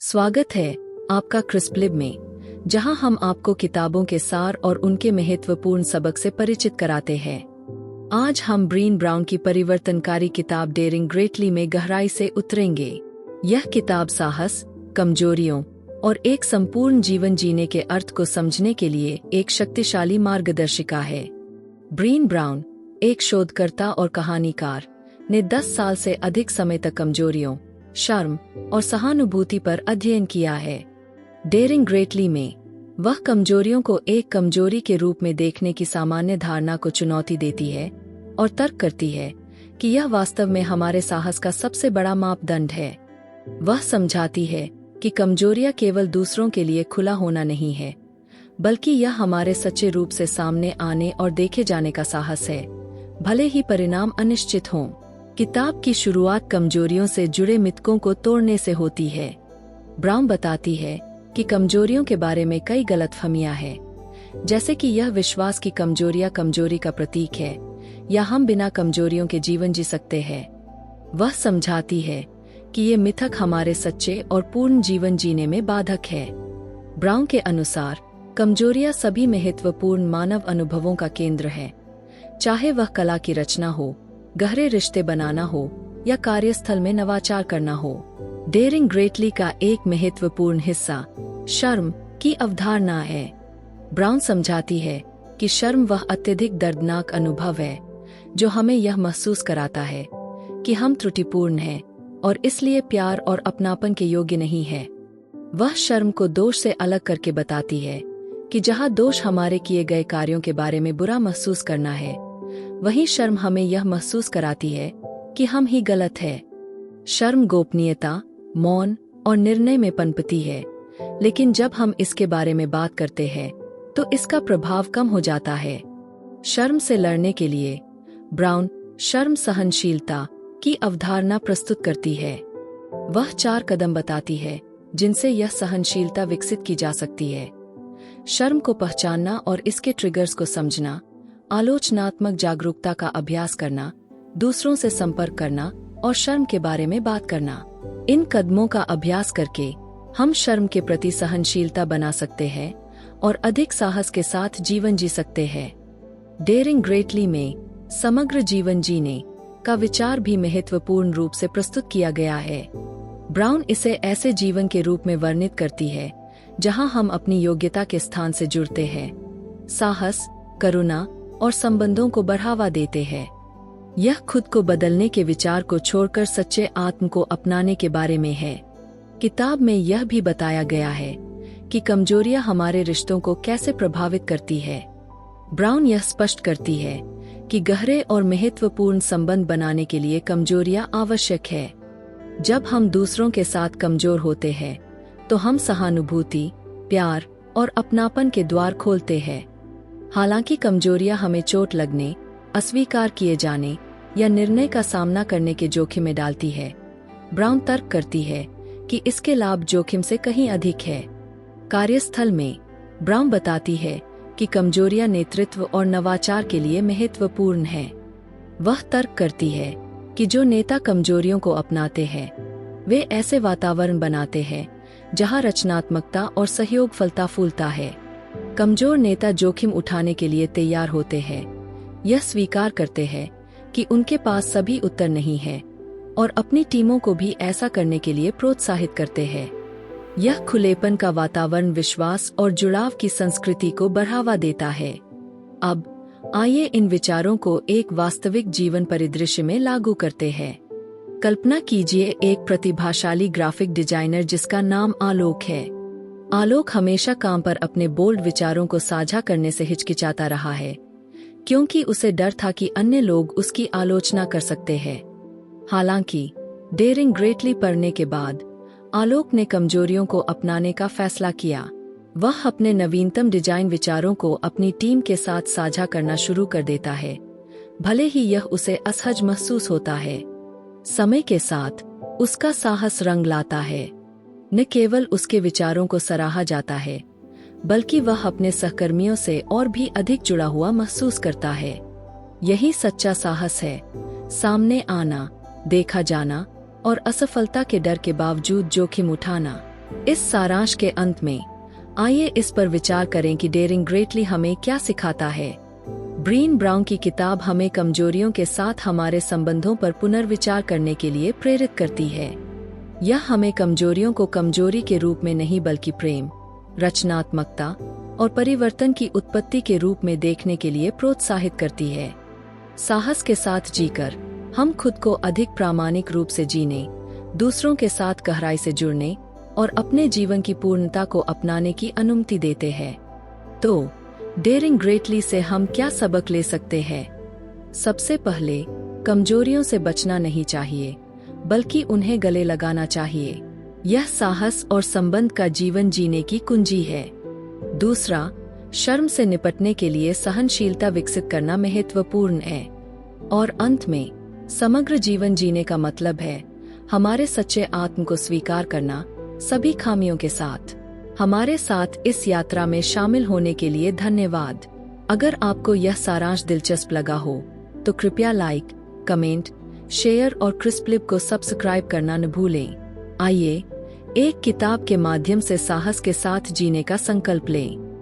स्वागत है आपका क्रिस्पलिब में, जहां हम आपको किताबों के सार और उनके महत्वपूर्ण सबक से परिचित कराते हैं। आज हम ब्रीन ब्राउन की परिवर्तनकारी किताब डेयरिंग ग्रेटली में गहराई से उतरेंगे। यह किताब साहस, कमजोरियों और एक संपूर्ण जीवन जीने के अर्थ को समझने के लिए एक शक्तिशाली मार्गदर्शिका है। ब्रीन ब्राउन, एक शोधकर्ता और कहानीकार, ने 10 साल से अधिक समय तक कमजोरियों, शर्म और सहानुभूति पर अध्ययन किया है। डेयरिंग ग्रेटली में वह कमजोरियों को एक कमजोरी के रूप में देखने की सामान्य धारणा को चुनौती देती है और तर्क करती है कि यह वास्तव में हमारे साहस का सबसे बड़ा मापदंड है। वह समझाती है कि कमजोरियां केवल दूसरों के लिए खुला होना नहीं है, बल्कि यह हमारे सच्चे रूप से सामने आने और देखे जाने का साहस है, भले ही परिणाम अनिश्चित हों। किताब की शुरुआत कमजोरियों से जुड़े मिथकों को तोड़ने से होती है। ब्राउन बताती है कि कमजोरियों के बारे में कई गलतफहमियां हैं, जैसे कि यह विश्वास की कमजोरियां कमजोरी का प्रतीक है या हम बिना कमजोरियों के जीवन जी सकते हैं। वह समझाती है कि ये मिथक हमारे सच्चे और पूर्ण जीवन जीने में बाधक है। ब्राउन के अनुसार कमजोरियां सभी महत्वपूर्ण मानव अनुभवों का केंद्र है, चाहे वह कला की रचना हो, गहरे रिश्ते बनाना हो या कार्यस्थल में नवाचार करना हो। डेयरिंग ग्रेटली का एक महत्वपूर्ण हिस्सा शर्म की अवधारणा है। ब्राउन समझाती है कि शर्म वह अत्यधिक दर्दनाक अनुभव है जो हमें यह महसूस कराता है कि हम त्रुटिपूर्ण हैं और इसलिए प्यार और अपनापन के योग्य नहीं है। वह शर्म को दोष से अलग करके बताती है कि जहाँ दोष हमारे किए गए कार्यों के बारे में बुरा महसूस करना है, वहीं शर्म हमें यह महसूस कराती है कि हम ही गलत है। शर्म गोपनीयता, मौन और निर्णय में पनपती है, लेकिन जब हम इसके बारे में बात करते हैं तो इसका प्रभाव कम हो जाता है। शर्म से लड़ने के लिए ब्राउन शर्म सहनशीलता की अवधारणा प्रस्तुत करती है। वह 4 कदम बताती है जिनसे यह सहनशीलता विकसित की जा सकती है। शर्म को पहचानना और इसके ट्रिगर्स को समझना, आलोचनात्मक जागरूकता का अभ्यास करना, दूसरों से संपर्क करना और शर्म के बारे में बात करना। इन कदमों का अभ्यास करके हम शर्म के प्रति सहनशीलता बना सकते हैं और अधिक साहस के साथ जीवन जी सकते हैं। डेयरिंग ग्रेटली में समग्र जीवन जीने का विचार भी महत्वपूर्ण रूप से प्रस्तुत किया गया है। ब्राउन इसे ऐसे जीवन के रूप में वर्णित करती है जहां हम अपनी योग्यता के स्थान से जुड़ते हैं, साहस, करुणा और संबंधों को बढ़ावा देते हैं। यह खुद को बदलने के विचार को छोड़कर सच्चे आत्म को अपनाने के बारे में है। किताब में यह भी बताया गया है कि कमजोरियां हमारे रिश्तों को कैसे प्रभावित करती है। ब्राउन यह स्पष्ट करती है कि गहरे और महत्वपूर्ण संबंध बनाने के लिए कमजोरियां आवश्यक है। जब हम दूसरों के साथ कमजोर होते हैं तो हम सहानुभूति, प्यार और अपनापन के द्वार खोलते हैं। हालांकि कमजोरियां हमें चोट लगने, अस्वीकार किए जाने या निर्णय का सामना करने के जोखिम में डालती है, ब्राउन तर्क करती है कि इसके लाभ जोखिम से कहीं अधिक है। कार्यस्थल में ब्राउन बताती है कि कमजोरियां नेतृत्व और नवाचार के लिए महत्वपूर्ण हैं। वह तर्क करती है कि जो नेता कमजोरियों को अपनाते हैं, वे ऐसे वातावरण बनाते हैं जहां रचनात्मकता और सहयोग फलता फूलता है। कमजोर नेता जोखिम उठाने के लिए तैयार होते हैं, यह स्वीकार करते हैं कि उनके पास सभी उत्तर नहीं है और अपनी टीमों को भी ऐसा करने के लिए प्रोत्साहित करते हैं। यह खुलेपन का वातावरण विश्वास और जुड़ाव की संस्कृति को बढ़ावा देता है। अब आइए इन विचारों को एक वास्तविक जीवन परिदृश्य में लागू करते हैं। कल्पना कीजिए एक प्रतिभाशाली ग्राफिक डिजाइनर जिसका नाम आलोक है। आलोक हमेशा काम पर अपने बोल्ड विचारों को साझा करने से हिचकिचाता रहा है, क्योंकि उसे डर था कि अन्य लोग उसकी आलोचना कर सकते हैं। हालांकि डेयरिंग ग्रेटली पढ़ने के बाद आलोक ने कमजोरियों को अपनाने का फैसला किया। वह अपने नवीनतम डिजाइन विचारों को अपनी टीम के साथ साझा करना शुरू कर देता है, भले ही यह उसे असहज महसूस होता है। समय के साथ उसका साहस रंग लाता है। न केवल उसके विचारों को सराहा जाता है, बल्कि वह अपने सहकर्मियों से और भी अधिक जुड़ा हुआ महसूस करता है। यही सच्चा साहस है, सामने आना, देखा जाना और असफलता के डर के बावजूद जोखिम उठाना। इस सारांश के अंत में आइए इस पर विचार करें कि डेयरिंग ग्रेटली हमें क्या सिखाता है। ब्रीन ब्राउन की किताब हमें कमजोरियों के साथ हमारे संबंधों पर पुनर्विचार करने के लिए प्रेरित करती है। यह हमें कमजोरियों को कमजोरी के रूप में नहीं बल्कि प्रेम, रचनात्मकता और परिवर्तन की उत्पत्ति के रूप में देखने के लिए प्रोत्साहित करती है। साहस के साथ जीकर हम खुद को अधिक प्रामाणिक रूप से जीने, दूसरों के साथ गहराई से जुड़ने और अपने जीवन की पूर्णता को अपनाने की अनुमति देते हैं। तो डेयरिंग ग्रेटली से हम क्या सबक ले सकते हैं? सबसे पहले, कमजोरियों से बचना नहीं चाहिए, बल्कि उन्हें गले लगाना चाहिए। यह साहस और संबंध का जीवन जीने की कुंजी है। दूसरा, शर्म से निपटने के लिए सहनशीलता विकसित करना महत्वपूर्ण है। और अंत में, समग्र जीवन जीने का मतलब है हमारे सच्चे आत्म को स्वीकार करना, सभी खामियों के साथ। हमारे साथ इस यात्रा में शामिल होने के लिए धन्यवाद। अगर आपको यह सारांश दिलचस्प लगा हो तो कृपया लाइक, कमेंट, शेयर और क्रिस्प्लिप को सब्सक्राइब करना न भूलें। आइए एक किताब के माध्यम से साहस के साथ जीने का संकल्प लें।